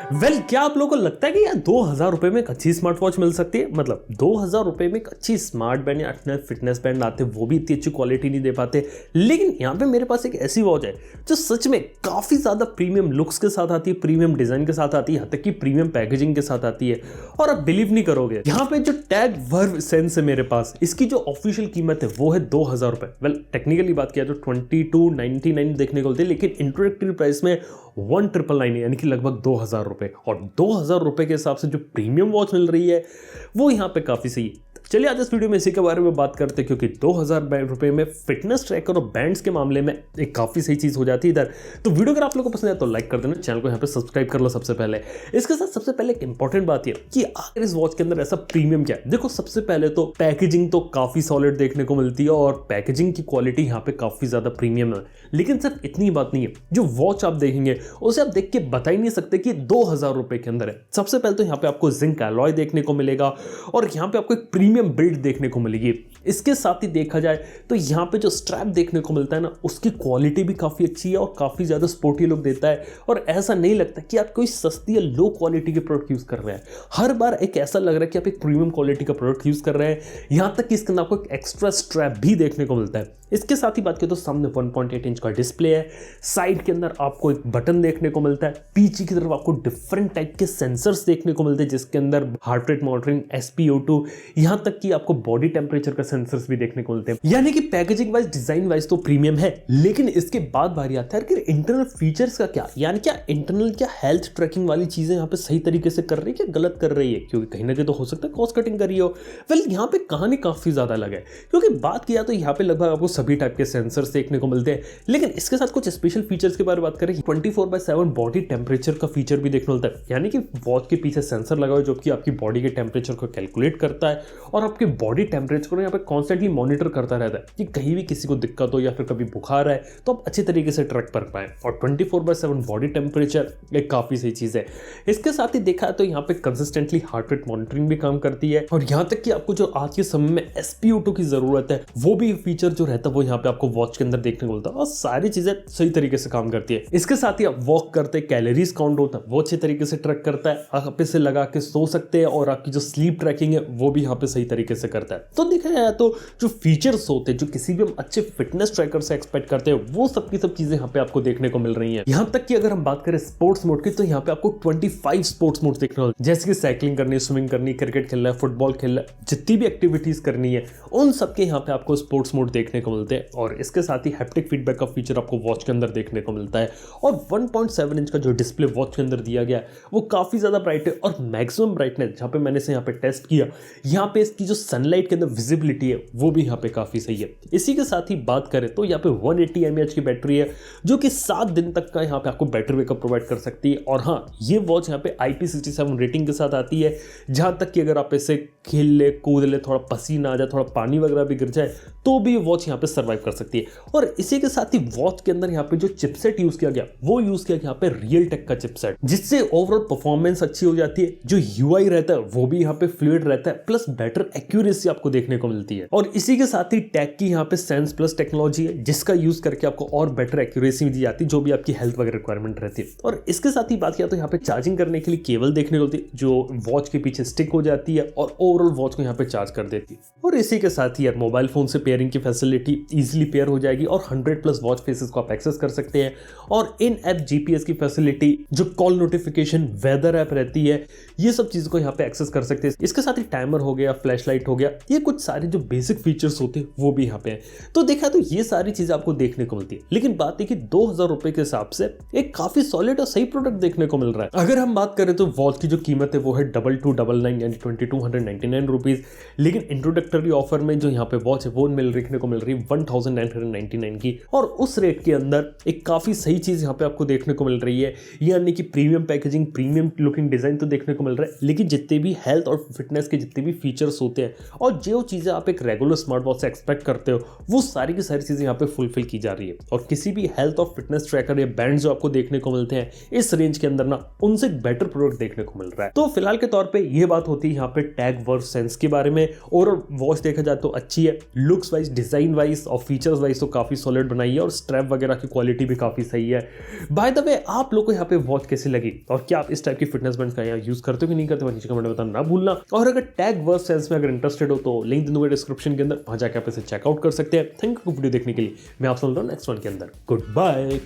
क्या आप लोगों को लगता है कि यार 2000 रुपए में एक अच्छी स्मार्ट वॉच मिल सकती है? मतलब 2000 रुपए में एक अच्छी स्मार्ट बैंड या फिटनेस बैंड आते, वो भी इतनी अच्छी क्वालिटी नहीं दे पाते। लेकिन यहाँ पे मेरे पास एक ऐसी वॉच है जो सच में काफी ज्यादा प्रीमियम लुक्स के साथ आती है, प्रीमियम डिजाइन के साथ आती है, यहाँ तक कि प्रीमियम पैकेजिंग के साथ आती है। और आप बिलीव नहीं करोगे, यहाँ पे जो टैग वर्व सेंस है मेरे पास, इसकी जो ऑफिशियल कीमत है वो है 2000 रुपए। वेल टेक्निकली बात किया तो 2299 देखने को मिलती है, लेकिन इंट्रोडक्टरी प्राइस में 1999 यानी कि लगभग 2000 रुपए। और 2000 रुपए के हिसाब से जो प्रीमियम वॉच मिल रही है वो यहाँ पे काफी सही है। चलिए आज इस वीडियो में इसी के बारे में बात करते हैं, क्योंकि 2000 रुपए में फिटनेस ट्रैकर और बैंड्स के मामले में एक काफी सही चीज हो जाती है इधर। तो वीडियो अगर आप लोगों को पसंद है तो लाइक कर देना, चैनल को यहाँ पे सब्सक्राइब कर लो सबसे पहले। इसके साथ सबसे पहले एक इंपॉर्टेंट बात यह कि आखिर इस वॉच के अंदर ऐसा प्रीमियम क्या है। देखो सबसे पहले तो पैकेजिंग तो काफी सॉलिड देखने को मिलती है और पैकेजिंग की क्वालिटी यहाँ पे काफी ज्यादा प्रीमियम है। लेकिन सिर्फ इतनी बात नहीं है, जो वॉच आप देखेंगे उसे आप देख के बता ही नहीं सकते कि 2000 रुपए के अंदर है। सबसे पहले तो यहाँ पे आपको जिंक अलॉय देखने को मिलेगा और यहाँ पे आपको एक प्रीमियम बिल्ड देखने को मिलेगी। इसके साथ ही देखा जाए तो यहाँ पे जो स्ट्रैप देखने को मिलता है ना, उसकी क्वालिटी भी काफी अच्छी है और काफी ज्यादा स्पोर्टी लुक देता है। और ऐसा नहीं लगता कि आप कोई सस्ती या लो क्वालिटी के प्रोडक्ट यूज कर रहे हैं। हर बार एक ऐसा लग रहा है कि आप एक प्रीमियम क्वालिटी का प्रोडक्ट यूज कर रहे हैं। यहां तक कि इसके अंदर आपको एक एक्स्ट्रा स्ट्रैप भी देखने को मिलता है। इसके साथ ही बात करें तो सामने 1.8 इंच का डिस्प्ले है, साइड के अंदर आपको एक बटन देखने को मिलता है, पीछे की तरफ आपको डिफरेंट टाइप के सेंसर्स देखने को मिलते हैं जिसके अंदर हार्ट रेट मॉनिटरिंग, SpO2, यहां तक कि आपको बॉडी टेम्परेचर का सेंसर्स भी देखने को मिलते हैं। यानी कि पैकेजिंग वाइज, डिजाइन वाइज तो प्रीमियम है, लेकिन इसके बाद बारी आता है कि इंटरनल फीचर्स का क्या, यानी क्या इंटरनल क्या हेल्थ ट्रैकिंग वाली चीजें यहाँ पे सही तरीके से कर रही है, क्या गलत कर रही है, क्योंकि कहीं ना कहीं तो हो सकता है कॉस्ट कटिंग कर रही हो। वेल यहाँ पे कहानी काफी ज्यादा अलग है, क्योंकि बात किया तो यहाँ पे लगभग आपको सभी टाइप के सेंसर्स देखने को मिलते हैं। लेकिन इसके साथ कुछ स्पेशल फीचर्स के बारे में बात करें, 24/7 बॉडी टेम्परेचर का फीचर भी देखने को मिलता है। यानी कि वॉच के पीछे सेंसर लगा हुआ है जो कि आपकी बॉडी के टेम्परेचर को कैलकुलेट करता है और आपके बॉडी टेम्परेचर को यहाँ पे कॉन्स्टेंटली मॉनिटर करता रहता है कि कहीं भी किसी को दिक्कत हो या फिर कभी बुखार है तो आप अच्छे तरीके से ट्रैक कर पाए। और 24/7 बॉडी टेम्परेचर एक काफी सही चीज है। इसके साथ ही देखा तो यहाँ पे कंसिस्टेंटली हार्ट रेट मॉनिटरिंग भी काम करती है और यहाँ तक कि आपको जो आज के समय में SpO2 की जरूरत है वो भी फीचर जो रहता है वो यहाँ पे आपको वॉच के अंदर देखने को मिलता है और सारी चीजें सही तरीके से काम करती है। इसके साथ ही आप वॉक करते कैलोरीज काउंट होता है वो अच्छे तरीके से ट्रैक करता है, आप इसे लगा के सो सकते हैं और आपकी जो स्लीप ट्रैकिंग है वो भी यहाँ पे सही तरीके से करता है। तो देखा जाए तो जो फीचर्स होते हैं जो किसी भी हम अच्छे फिटनेस ट्रैकर से एक्सपेक्ट करते हैं वो सब की सब चीजें यहाँ पे आपको देखने को मिल रही हैं। यहाँ तक कि अगर हम बात करें स्पोर्ट्स मोड की तो यहाँ पे आपको 25 स्पोर्ट्स मोड देखने को, जैसे कि साइकिलिंग करनी है, स्विमिंग करनी है, क्रिकेट खेलना है, फुटबॉल खेलना है, जितनी भी एक्टिविटीज करनी है उन सबके यहाँ पे आपको स्पोर्ट्स मोड देखने को मिलते हैं। और इसके साथ ही हैप्टिक फीडबैक का फीचर आपको वॉच के अंदर देखने को मिलता है। और 1.7 इंच का जो डिस्प्ले वॉच के अंदर दिया गया है वो काफी ज्यादा ब्राइट है और मैक्सिमम ब्राइटनेस जहाँ पे मैंने इसे यहाँ पे टेस्ट किया, यहाँ पे इसकी जो सनलाइट के अंदर विजिबिलिटी है वो भी यहाँ पे काफी सही है। इसी के साथ ही बात करें तो यहाँ पे 180 mAh की बैटरी है जो कि 7 दिन तक का यहाँ पे आपको बैटरी बैकअप प्रोवाइड कर सकती है। और हाँ, ये वॉच यहाँ पे IP67 रेटिंग के साथ आती है, जहाँ तक कि अगर आप इसे खेल ले, कूद ले, थोड़ा पसीना आ जाए, थोड़ा पानी वगैरह भी गिर जाए तो भी ये वॉच यहाँ पे सर्वाइव कर सकती है। और इसी के साथ ही वॉच के अंदर यहाँ पे जो चिपसेट यूज किया गया वो यूज किया गया यहाँ पे रियलटेक का चिपसेट, जिससे ओवरऑल परफॉर्मेंस अच्छी हो जाती है। जो UI रहता है वो भी यहाँ पे फ्लूइड रहता है, प्लस बेटर एक्यूरेसी आपको देखने को मिलती है। और इसी के साथ ही टैग की यहाँ पे सेंस प्लस टेक्नोलॉजी है जिसका यूज करके आपको और बेटर एक्यूरेसी दी जाती है जो भी आपकी हेल्थ वगैरह रिक्वायरमेंट रहती है। और इसके साथ ही बात किया तो यहाँ पे चार्जिंग करने के लिए केबल देखने को मिलती है जो वॉच के पीछे स्टिक हो जाती है और ओवरऑल वॉच को यहाँ पे चार्ज कर देती है। और इसी के साथ ही यार मोबाइल फोन से पेयरिंग की फैसिलिटी इजीली पेयर हो जाएगी और 100+ वॉच फेसेस को आप एक्सेस कर सकते हैं। और इन ऐप GPS की फैसिलिटी, जो कॉल नोटिफिकेशन, वेदर ऐप रहती है, ये सब चीजों को यहाँ पे एक्सेस कर सकते हैं। इसके साथ ही टाइमर हो गया, फ्लैश लाइट हो गया, ये कुछ सारे जो बेसिक फीचर्स होते हैं वो भी यहाँ पे हैं। तो देखा तो ये सारी चीजें आपको देखने को मिलती है। लेकिन बात है कि 2000 रुपए के हिसाब से एक काफी सॉलिड और सही प्रोडक्ट देखने को मिल रहा है। अगर हम बात करें तो वॉच की जो कीमत है वो है 2299 यानी 2299 रुपीज, लेकिन इंट्रोडक्टरी ऑफर में जो यहाँ पे वॉच है वो देखने को मिल रही है 1999 की। और उस रेट के अंदर एक काफी सही चीज यहाँ पे आपको देखने को मिल रही है, यानी कि premium packaging, premium looking design तो देखने को मिल रहा है, लेकिन जितने भी हेल्थ और फिटनेस के जितने भी फीचर्स होते हैं और जो चीजें आप एक रेगुलर स्मार्ट वॉच से एक्सपेक्ट करते हो वो सारी की सारी चीजें यहाँ पे फुलफिल की जा रही है। और किसी भी हेल्थ और फिटनेस ट्रैकर या बैंड जो आपको देखने को मिलते हैं इस रेंज के अंदर ना, उनसे बेटर प्रोडक्ट देखने को मिल रहा है। तो फिलहाल के तौर पर यह बात होती है यहाँ पे टैग वर्व सेंस के बारे में। और वॉच देखा जाए तो अच्छी है, looks wise, design wise wise और फीचर्स वाइज तो काफ़ी सॉलिड बनाई है और स्ट्रैप वगैरह की क्वालिटी भी काफ़ी सही है। बाय द वे, आप लोग को यहाँ पे वॉच कैसी लगी और क्या आप इस टाइप की फिटनेस बैंड का यहाँ यूज़ करते हो कि नहीं करते हो, नीचे कमेंट में बताना ना भूलना। और अगर टैग वर्स सेल्स में अगर इंटरेस्टेड हो तो लिंक दे दूंगा डिस्क्रिप्शन के अंदर, वहाँ जाकर आप इसे चेकआउट कर सकते हैं। थैंक यू वीडियो देखने के लिए। मैं आपसे मिलता हूँ नेक्स्ट वन के अंदर। Good bye.